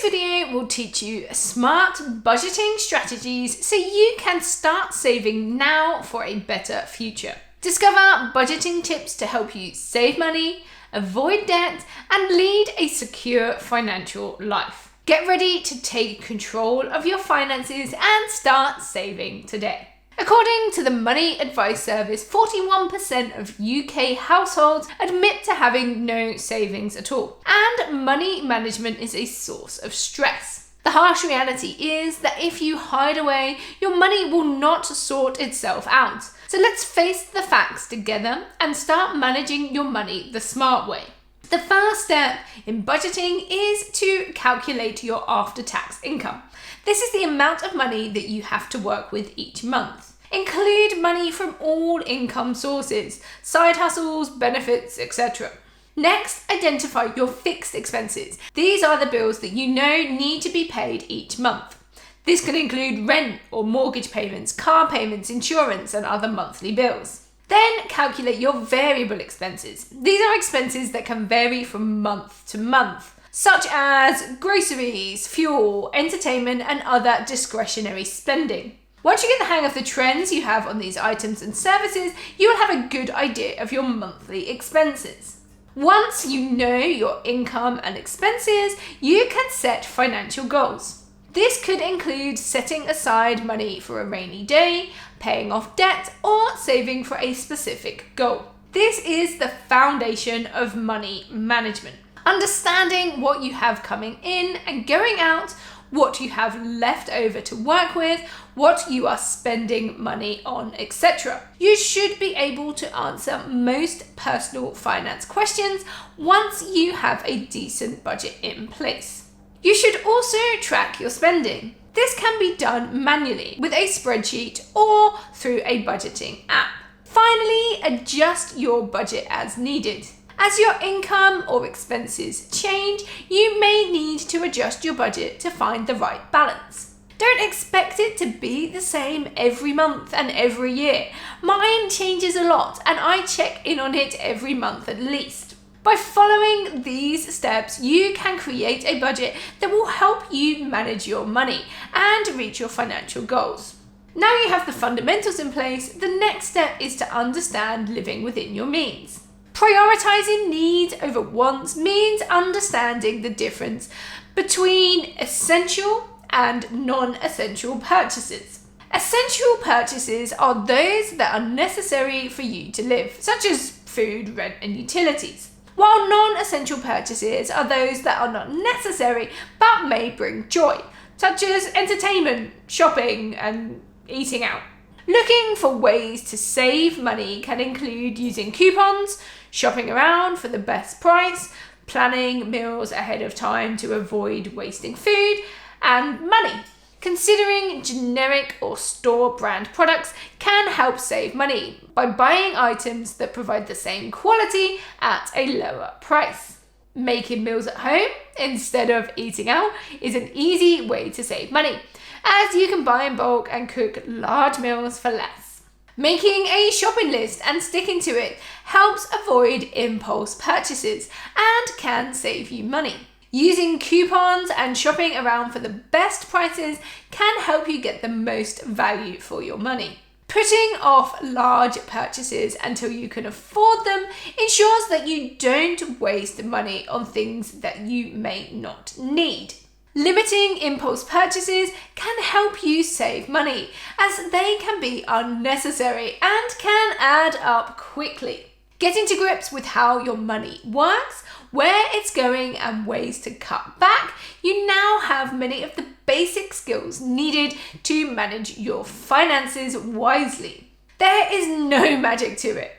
video will teach you smart budgeting strategies so you can start saving now for a better future. Discover budgeting tips to help you save money, avoid debt, and lead a secure financial life. Get ready to take control of your finances and start saving today. According to the Money Advice Service, 41% of UK households admit to having no savings at all, and money management is a source of stress. The harsh reality is that if you hide away, your money will not sort itself out. So let's face the facts together and start managing your money the smart way. The first step in budgeting is to calculate your after-tax income. This is the amount of money that you have to work with each month. Include money from all income sources, side hustles, benefits, etc. Next, identify your fixed expenses. These are the bills that you know need to be paid each month. This can include rent or mortgage payments, car payments, insurance, and other monthly bills. Then calculate your variable expenses. These are expenses that can vary from month to month, such as groceries, fuel, entertainment, and other discretionary spending. Once you get the hang of the trends you have on these items and services, you will have a good idea of your monthly expenses. Once you know your income and expenses, you can set financial goals. This could include setting aside money for a rainy day, paying off debt, or saving for a specific goal. This is the foundation of money management. Understanding what you have coming in and going out, what you have left over to work with, what you are spending money on, etc. You should be able to answer most personal finance questions once you have a decent budget in place. You should also track your spending. This can be done manually with a spreadsheet or through a budgeting app. Finally, adjust your budget as needed. As your income or expenses change, you may need to adjust your budget to find the right balance. Don't expect it to be the same every month and every year. Mine changes a lot and I check in on it every month at least. By following these steps, you can create a budget that will help you manage your money and reach your financial goals. Now you have the fundamentals in place, the next step is to understand living within your means. Prioritizing needs over wants means understanding the difference between essential and non-essential purchases. Essential purchases are those that are necessary for you to live, such as food, rent, and utilities, while non-essential purchases are those that are not necessary but may bring joy, such as entertainment, shopping, and eating out. Looking for ways to save money can include using coupons, shopping around for the best price, planning meals ahead of time to avoid wasting food, and money. Considering generic or store brand products can help save money by buying items that provide the same quality at a lower price. Making meals at home instead of eating out is an easy way to save money, as you can buy in bulk and cook large meals for less. Making a shopping list and sticking to it helps avoid impulse purchases and can save you money. Using coupons and shopping around for the best prices can help you get the most value for your money. Putting off large purchases until you can afford them ensures that you don't waste money on things that you may not need. Limiting impulse purchases can help you save money, as they can be unnecessary and can add up quickly. Getting to grips with how your money works, where it's going, and ways to cut back, you now have many of the basic skills needed to manage your finances wisely. There is no magic to it.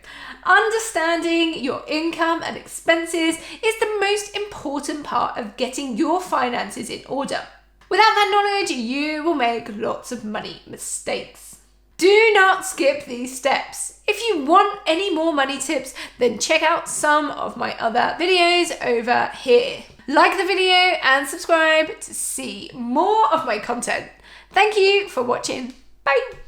Understanding your income and expenses is the most important part of getting your finances in order. Without that knowledge, you will make lots of money mistakes. Do not skip these steps. If you want any more money tips, then check out some of my other videos over here. Like the video and subscribe to see more of my content. Thank you for watching. Bye.